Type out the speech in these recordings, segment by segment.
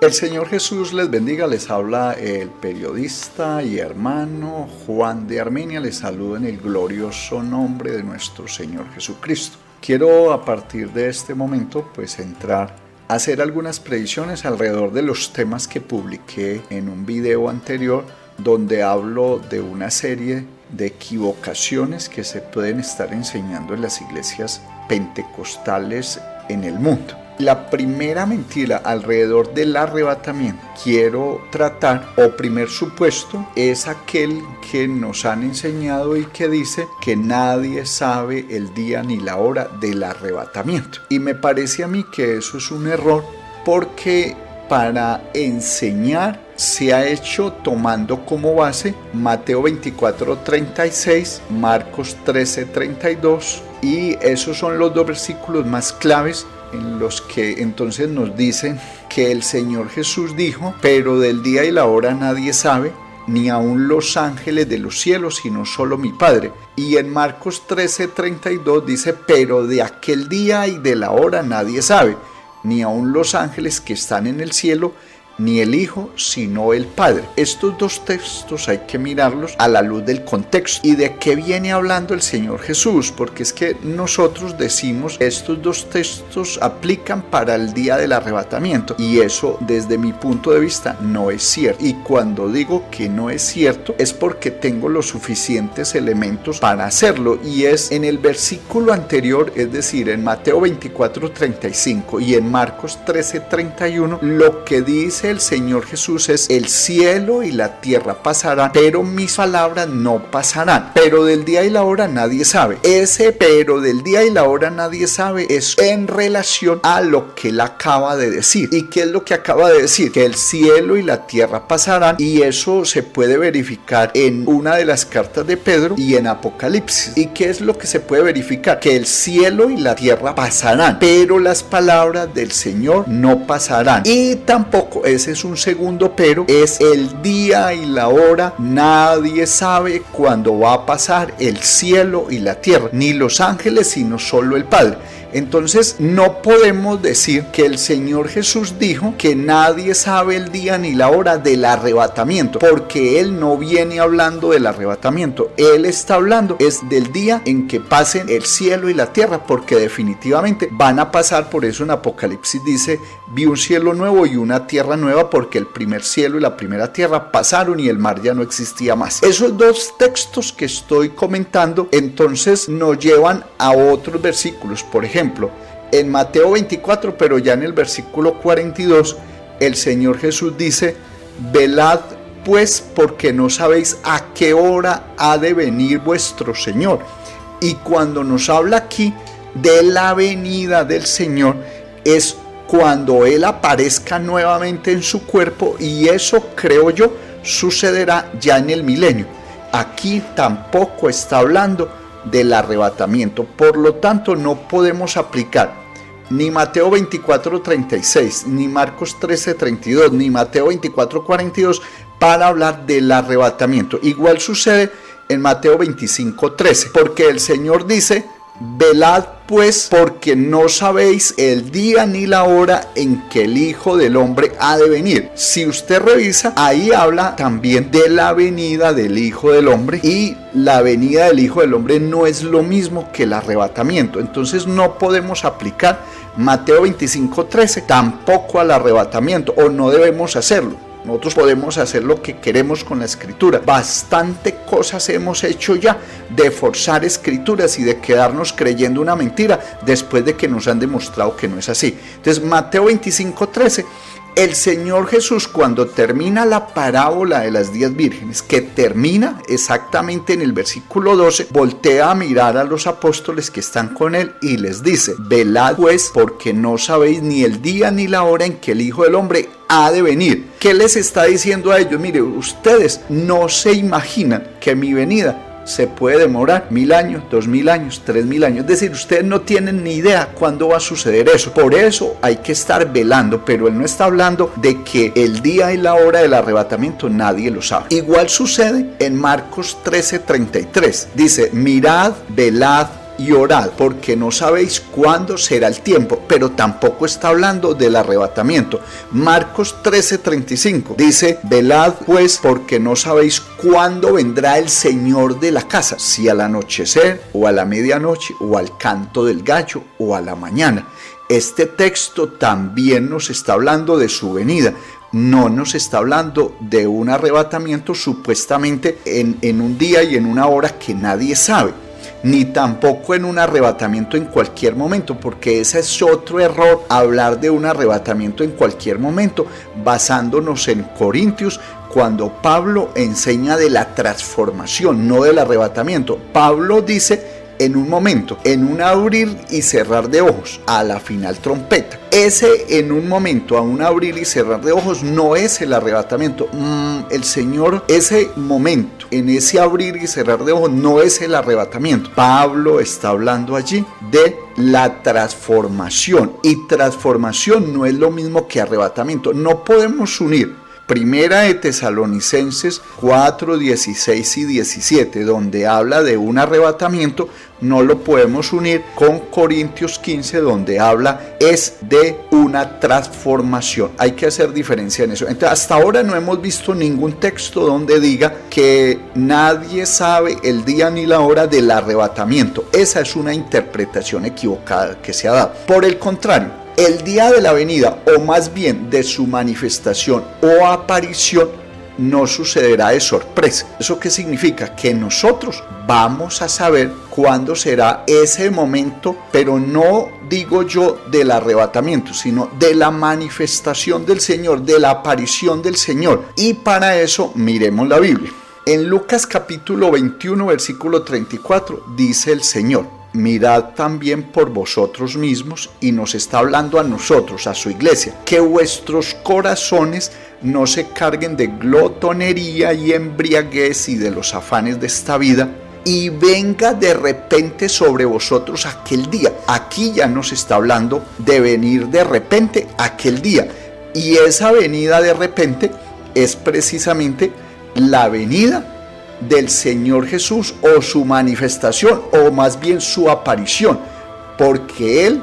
El Señor Jesús les bendiga, les habla el periodista y hermano Juan de Armenia, les saludo en el glorioso nombre de nuestro Señor Jesucristo. Quiero a partir de este momento entrar a hacer algunas predicciones alrededor de los temas que publiqué en un video anterior donde hablo de una serie de equivocaciones que se pueden estar enseñando en las iglesias pentecostales en el mundo. La primera mentira alrededor del arrebatamiento quiero tratar, o primer supuesto, es aquel que nos han enseñado y que dice que nadie sabe el día ni la hora del arrebatamiento. Y me parece a mí que eso es un error, porque para enseñar se ha hecho tomando como base Mateo 24:36, Marcos 13:32, y esos son los dos versículos más claves en los que entonces nos dicen que el Señor Jesús dijo: pero del día y la hora nadie sabe, ni aun los ángeles de los cielos, sino solo mi Padre. Y en Marcos 13:32 dice: pero de aquel día y de la hora nadie sabe, ni aun los ángeles que están en el cielo, ni el Hijo, sino el Padre. Estos dos textos hay que mirarlos a la luz del contexto y de qué viene hablando el Señor Jesús, porque es que nosotros decimos estos dos textos aplican para el día del arrebatamiento, y eso desde mi punto de vista no es cierto. Y cuando digo que no es cierto es porque tengo los suficientes elementos para hacerlo, y es en el versículo anterior, es decir, en Mateo 24:35 y en Marcos 13:31, lo que dice el Señor Jesús es: el cielo y la tierra pasarán, pero mis palabras no pasarán. Pero del día y la hora nadie sabe. Ese pero del día y la hora nadie sabe es en relación a lo que él acaba de decir. ¿Y qué es lo que acaba de decir? Que el cielo y la tierra pasarán, y eso se puede verificar en una de las cartas de Pedro y en Apocalipsis. ¿Y qué es lo que se puede verificar? Que el cielo y la tierra pasarán, pero las palabras del Señor no pasarán. Y tampoco, ese es un segundo pero, es el día y la hora. Nadie sabe cuándo va a pasar el cielo y la tierra, ni los ángeles, sino solo el Padre. Entonces no podemos decir que el Señor Jesús dijo que nadie sabe el día ni la hora del arrebatamiento, porque Él no viene hablando del arrebatamiento. Él está hablando es del día en que pasen el cielo y la tierra, porque definitivamente van a pasar. Por eso en Apocalipsis dice: vi un cielo nuevo y una tierra nueva, porque el primer cielo y la primera tierra pasaron y el mar ya no existía más. Esos dos textos que estoy comentando entonces nos llevan a otros versículos. Por ejemplo, en Mateo 24, pero ya en el versículo 42, el Señor Jesús dice: velad pues, porque no sabéis a qué hora ha de venir vuestro Señor. Y cuando nos habla aquí de la venida del Señor, es cuando Él aparezca nuevamente en su cuerpo, y eso, creo yo, sucederá ya en el milenio. Aquí tampoco está hablando del arrebatamiento. Por lo tanto, no podemos aplicar ni Mateo 24:36, ni Marcos 13:32, ni Mateo 24:42 para hablar del arrebatamiento. Igual sucede en Mateo 25:13, porque el Señor dice: velad pues, porque no sabéis el día ni la hora en que el Hijo del Hombre ha de venir. Si usted revisa, ahí habla también de la venida del Hijo del Hombre, y la venida del Hijo del Hombre no es lo mismo que el arrebatamiento. Entonces no podemos aplicar Mateo 25:13 tampoco al arrebatamiento, o no debemos hacerlo. Nosotros podemos hacer lo que queremos con la escritura. Bastante cosas hemos hecho ya de forzar escrituras y de quedarnos creyendo una mentira después de que nos han demostrado que no es así. Entonces, Mateo 25:13, el Señor Jesús, cuando termina la parábola de las 10 vírgenes, que termina exactamente en el versículo 12, voltea a mirar a los apóstoles que están con él y les dice: velad pues, porque no sabéis ni el día ni la hora en que el Hijo del Hombre ha de venir. ¿Qué les está diciendo a ellos? Mire, ustedes no se imaginan que mi venida se puede demorar 1000 años, 2000 años, 3000 años. Es decir, ustedes no tienen ni idea cuándo va a suceder eso. Por eso hay que estar velando, pero él no está hablando de que el día y la hora del arrebatamiento nadie lo sabe. Igual sucede en Marcos 13:33. Dice: mirad, velad, y orad, porque no sabéis cuándo será el tiempo, pero tampoco está hablando del arrebatamiento. Marcos 13:35 dice, velad pues, porque no sabéis cuándo vendrá el Señor de la casa, si al anochecer, o a la medianoche, o al canto del gallo, o a la mañana. Este texto también nos está hablando de su venida. No nos está hablando de un arrebatamiento supuestamente en un día y en una hora que nadie sabe, ni tampoco en un arrebatamiento en cualquier momento, porque ese es otro error, hablar de un arrebatamiento en cualquier momento, basándonos en Corintios, cuando Pablo enseña de la transformación, no del arrebatamiento. Pablo dice en un momento, en un abrir y cerrar de ojos, a la final trompeta. Ese en un momento, a un abrir y cerrar de ojos, no es el arrebatamiento. El Señor, ese momento, en ese abrir y cerrar de ojos, no es el arrebatamiento. Pablo está hablando allí de la transformación, y transformación no es lo mismo que arrebatamiento. No podemos unir Primera de Tesalonicenses 4, 16 y 17, donde habla de un arrebatamiento, no lo podemos unir con Corintios 15, donde habla es de una transformación. Hay que hacer diferencia en eso. Entonces, hasta ahora no hemos visto ningún texto donde diga que nadie sabe el día ni la hora del arrebatamiento. Esa es una interpretación equivocada que se ha dado. Por el contrario, el día de la venida, o más bien de su manifestación o aparición, no sucederá de sorpresa. ¿Eso qué significa? Que nosotros vamos a saber cuándo será ese momento, pero no digo yo del arrebatamiento, sino de la manifestación del Señor, de la aparición del Señor. Y para eso miremos la Biblia. En Lucas capítulo 21, versículo 34, dice el Señor: mirad también por vosotros mismos, y nos está hablando a nosotros, a su iglesia, que vuestros corazones no se carguen de glotonería y embriaguez y de los afanes de esta vida, y venga de repente sobre vosotros aquel día. Aquí ya nos está hablando de venir de repente aquel día, y esa venida de repente es precisamente la venida del Señor Jesús, o su manifestación, o más bien su aparición, porque Él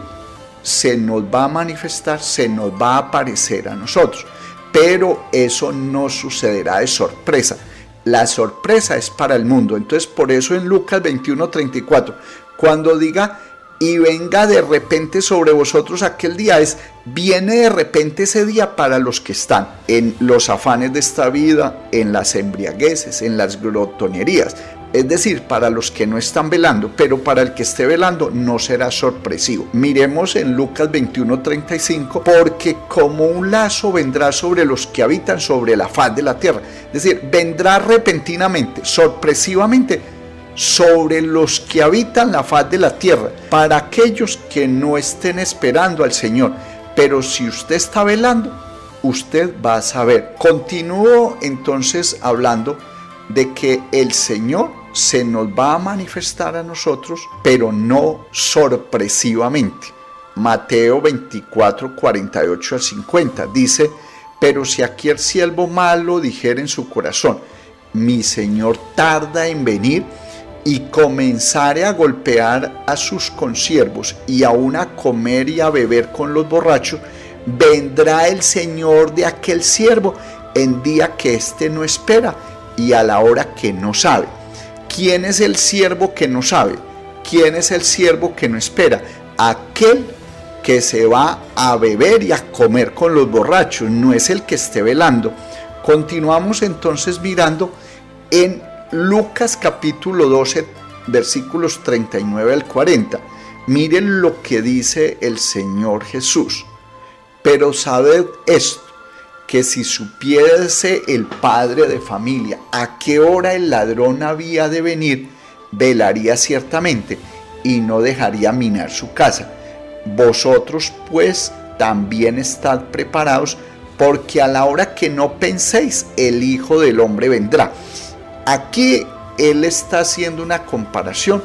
se nos va a manifestar, se nos va a aparecer a nosotros, pero eso no sucederá de sorpresa. La sorpresa es para el mundo. Entonces, por eso en Lucas 21:34, cuando diga y venga de repente sobre vosotros aquel día, viene de repente ese día para los que están en los afanes de esta vida, en las embriagueces, en las glotonerías, es decir, para los que no están velando, pero para el que esté velando no será sorpresivo. Miremos en Lucas 21:35, porque como un lazo vendrá sobre los que habitan sobre la faz de la tierra, es decir, vendrá repentinamente, sorpresivamente, sobre los que habitan la faz de la tierra, para aquellos que no estén esperando al Señor. Pero si usted está velando, usted va a saber. Continúo entonces hablando de que el Señor se nos va a manifestar a nosotros, pero no sorpresivamente. Mateo 24, 48 al 50 dice: pero si aquel siervo malo dijera en su corazón, mi Señor tarda en venir, y comenzare a golpear a sus consiervos y aún a comer y a beber con los borrachos, vendrá el Señor de aquel siervo en día que éste no espera y a la hora que no sabe. ¿Quién es el siervo que no sabe? ¿Quién es el siervo que no espera? Aquel que se va a beber y a comer con los borrachos, no es el que esté velando. Continuamos entonces mirando en Lucas capítulo 12, versículos 39 al 40. Miren lo que dice el Señor Jesús: pero sabed esto, que si supiese el padre de familia a qué hora el ladrón había de venir, velaría ciertamente y no dejaría minar su casa. Vosotros pues también estad preparados, porque a la hora que no penséis, el Hijo del Hombre vendrá. Aquí Él está haciendo una comparación,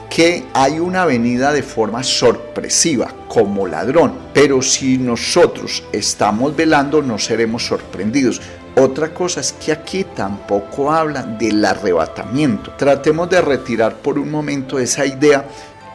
que hay una venida de forma sorpresiva, como ladrón, pero si nosotros estamos velando no seremos sorprendidos. Otra cosa es que aquí tampoco habla del arrebatamiento. Tratemos de retirar por un momento esa idea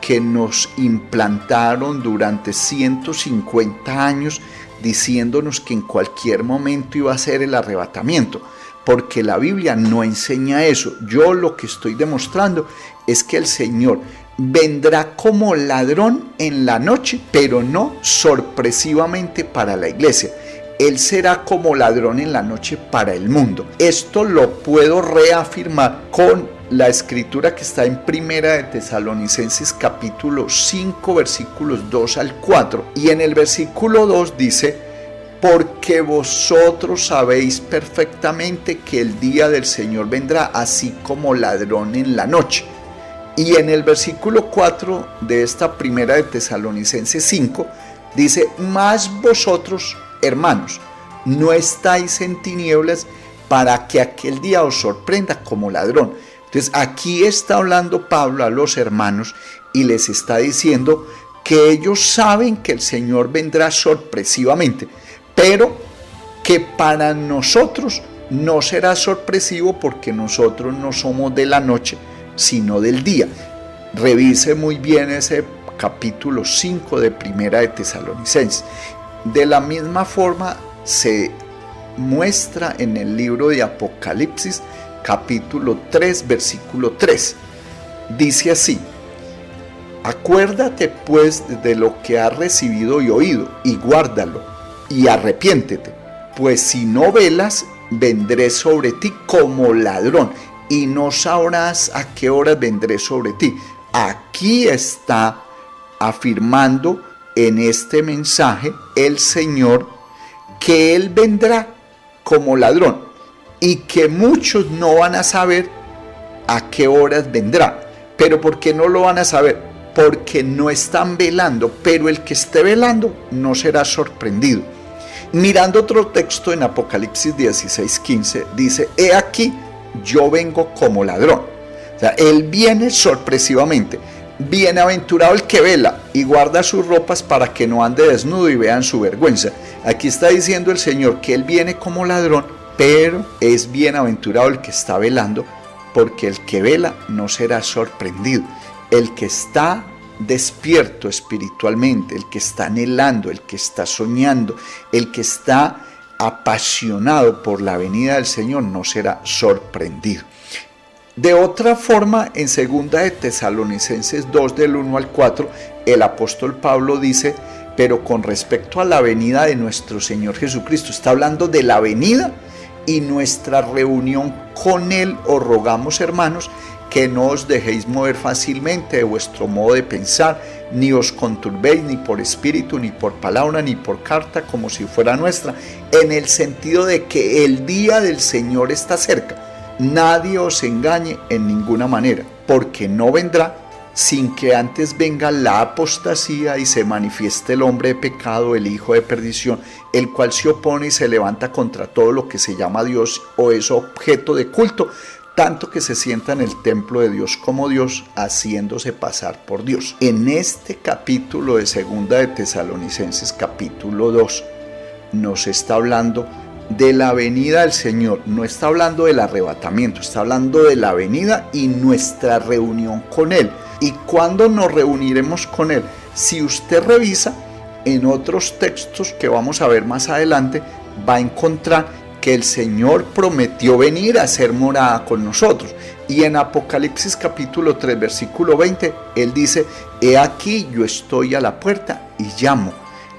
que nos implantaron durante 150 años diciéndonos que en cualquier momento iba a ser el arrebatamiento, porque la Biblia no enseña eso. Yo lo que estoy demostrando es que el Señor vendrá como ladrón en la noche, pero no sorpresivamente para la iglesia. Él será como ladrón en la noche para el mundo. Esto lo puedo reafirmar con la escritura que está en Primera de Tesalonicenses capítulo 5 versículos 2 al 4. Y en el versículo 2 dice: porque vosotros sabéis perfectamente que el día del Señor vendrá así como ladrón en la noche. Y en el versículo 4 de esta Primera de Tesalonicenses 5 dice: mas vosotros, hermanos, no estáis en tinieblas para que aquel día os sorprenda como ladrón. Entonces aquí está hablando Pablo a los hermanos y les está diciendo que ellos saben que el Señor vendrá sorpresivamente, pero que para nosotros no será sorpresivo porque nosotros no somos de la noche, sino del día. Revise muy bien ese capítulo 5 de Primera de Tesalonicenses. De la misma forma se muestra en el libro de Apocalipsis, capítulo 3, versículo 3. Dice así: acuérdate pues de lo que has recibido y oído, y guárdalo, y arrepiéntete, pues si no velas, vendré sobre ti como ladrón, y no sabrás a qué horas vendré sobre ti. Aquí está afirmando en este mensaje el Señor que Él vendrá como ladrón y que muchos no van a saber a qué horas vendrá. ¿Pero por qué no lo van a saber? Porque no están velando, pero el que esté velando no será sorprendido. Mirando otro texto en Apocalipsis 16:15 dice: he aquí, yo vengo como ladrón. O sea, Él viene sorpresivamente. Bienaventurado el que vela y guarda sus ropas para que no ande desnudo y vean su vergüenza. Aquí está diciendo el Señor que Él viene como ladrón, pero es bienaventurado el que está velando, porque el que vela no será sorprendido. El que está despierto espiritualmente, el que está anhelando, el que está soñando, el que está apasionado por la venida del Señor no será sorprendido. De otra forma, en 2 de Tesalonicenses 2 del 1 al 4, el apóstol Pablo dice: pero con respecto a la venida de nuestro Señor Jesucristo, está hablando de la venida y nuestra reunión con Él, os rogamos, hermanos, que no os dejéis mover fácilmente de vuestro modo de pensar, ni os conturbéis ni por espíritu, ni por palabra, ni por carta, como si fuera nuestra, en el sentido de que el día del Señor está cerca. Nadie os engañe en ninguna manera, porque no vendrá sin que antes venga la apostasía y se manifieste el hombre de pecado, el hijo de perdición, el cual se opone y se levanta contra todo lo que se llama Dios o es objeto de culto, tanto que se sienta en el templo de Dios como Dios, haciéndose pasar por Dios. En este capítulo de 2 de Tesalonicenses, capítulo 2, nos está hablando de la venida del Señor. No está hablando del arrebatamiento, está hablando de la venida y nuestra reunión con Él. ¿Y cuándo nos reuniremos con Él? Si usted revisa en otros textos que vamos a ver más adelante, va a encontrar que el Señor prometió venir a hacer morada con nosotros. Y en Apocalipsis capítulo 3 versículo 20, Él dice: he aquí, yo estoy a la puerta y llamo.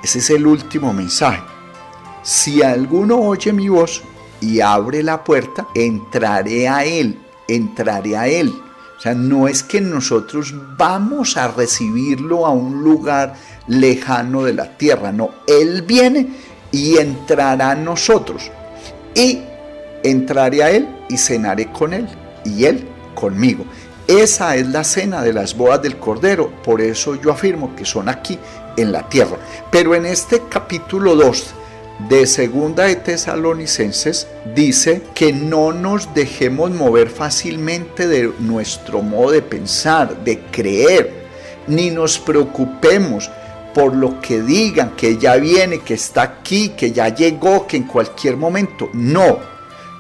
Ese es el último mensaje. Si alguno oye mi voz y abre la puerta, entraré a él. O sea, no es que nosotros vamos a recibirlo a un lugar lejano de la tierra, no. Él viene y entrará a nosotros. Y entraré a él y cenaré con él y él conmigo. Esa es la cena de las bodas del Cordero. Por eso yo afirmo que son aquí en la tierra. Pero en este capítulo 2 de 2 de Tesalonicenses dice que no nos dejemos mover fácilmente de nuestro modo de pensar, de creer, ni nos preocupemos por lo que digan, que ya viene, que está aquí, que ya llegó, que en cualquier momento. No,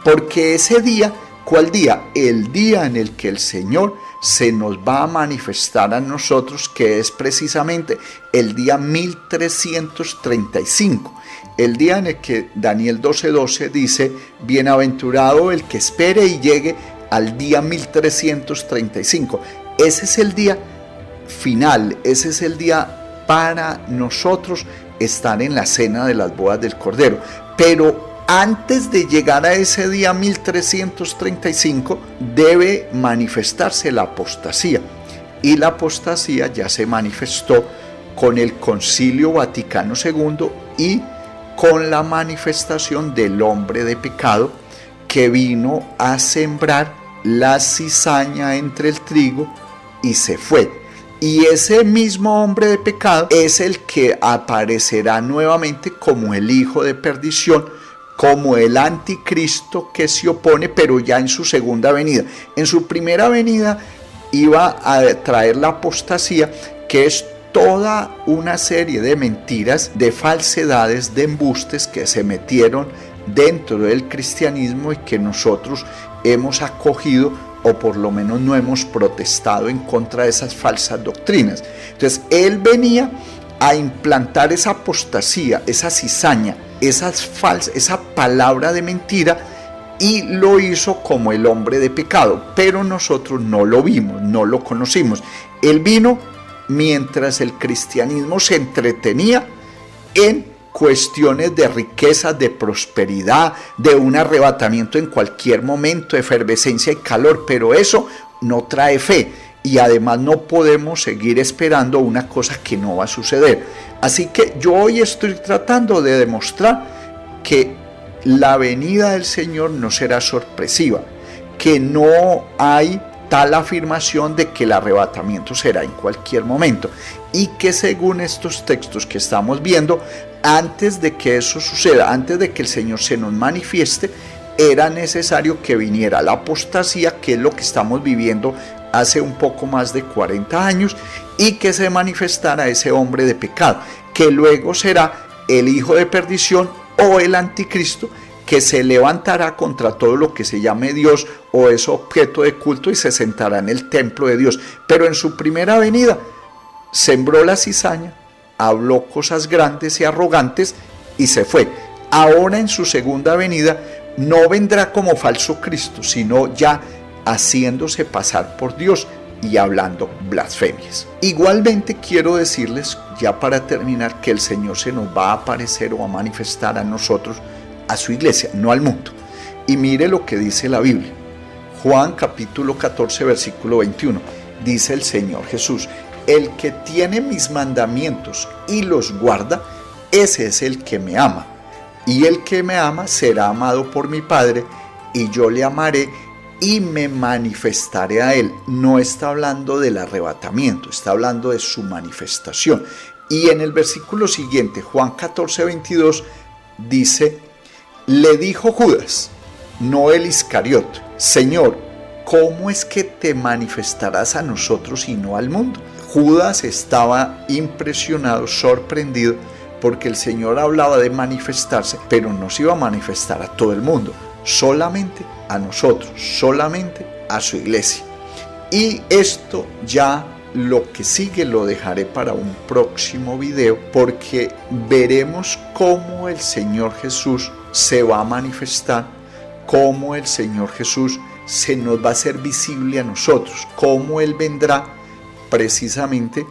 porque ese día, ¿cuál día? El día en el que el Señor se nos va a manifestar a nosotros, que es precisamente el día 1335. El día en el que Daniel 12:12 dice, bienaventurado el que espere y llegue al día 1335. Ese es el día final, ese es el día para nosotros estar en la cena de las bodas del Cordero. Pero antes de llegar a ese día 1335 debe manifestarse la apostasía. Y la apostasía ya se manifestó con el Concilio Vaticano II y con la manifestación del hombre de pecado, que vino a sembrar la cizaña entre el trigo y se fue. Y ese mismo hombre de pecado es el que aparecerá nuevamente como el hijo de perdición, como el anticristo que se opone, pero ya en su segunda venida. En su primera venida iba a traer la apostasía, que es toda una serie de mentiras, de falsedades, de embustes que se metieron dentro del cristianismo y que nosotros hemos acogido, o por lo menos no hemos protestado en contra de esas falsas doctrinas. Entonces él venía a implantar esa apostasía, esa cizaña, esa palabra de mentira, y lo hizo como el hombre de pecado, pero nosotros no lo vimos, no lo conocimos. Él vino mientras el cristianismo se entretenía en cuestiones de riqueza, de prosperidad, de un arrebatamiento en cualquier momento, de efervescencia y calor, pero eso no trae fe, y además no podemos seguir esperando una cosa que no va a suceder. Así que yo hoy estoy tratando de demostrar que la venida del Señor no será sorpresiva, que no hay tal afirmación de que el arrebatamiento será en cualquier momento, y que según estos textos que estamos viendo, antes de que eso suceda, antes de que el Señor se nos manifieste, era necesario que viniera la apostasía, que es lo que estamos viviendo hace un poco más de 40 años, y que se manifestara ese hombre de pecado, que luego será el hijo de perdición o el anticristo, que se levantará contra todo lo que se llame Dios o es objeto de culto y se sentará en el templo de Dios. Pero en su primera venida sembró la cizaña, habló cosas grandes y arrogantes y se fue. Ahora en su segunda venida no vendrá como falso Cristo, sino ya haciéndose pasar por Dios y hablando blasfemias. Igualmente quiero decirles, ya para terminar, que el Señor se nos va a aparecer o a manifestar a nosotros, a su iglesia, no al mundo. Y mire lo que dice la Biblia. Juan capítulo 14 versículo 21. Dice el Señor Jesús: el que tiene mis mandamientos y los guarda, ese es el que me ama. Y el que me ama será amado por mi Padre, y yo le amaré y me manifestaré a él. No está hablando del arrebatamiento, está hablando de su manifestación. Y en el versículo siguiente, Juan 14, 22, dice: le dijo Judas, no el Iscariote: Señor, ¿cómo es que te manifestarás a nosotros y no al mundo? Judas estaba impresionado, sorprendido, porque el Señor hablaba de manifestarse, pero no se iba a manifestar a todo el mundo, solamente a nosotros, solamente a su iglesia. Y esto ya lo que sigue lo dejaré para un próximo video, porque veremos cómo el Señor Jesús se va a manifestar, cómo el Señor Jesús se nos va a hacer visible a nosotros, cómo Él vendrá precisamente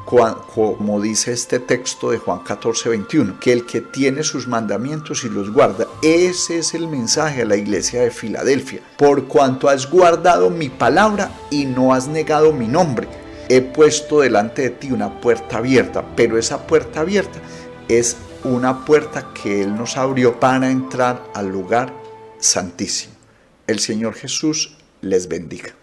como dice este texto de Juan 14, 21, que el que tiene sus mandamientos y los guarda. Ese es el mensaje a la iglesia de Filadelfia. Por cuanto has guardado mi palabra y no has negado mi nombre, he puesto delante de ti una puerta abierta, pero esa puerta abierta es una puerta que Él nos abrió para entrar al lugar santísimo. El Señor Jesús les bendiga.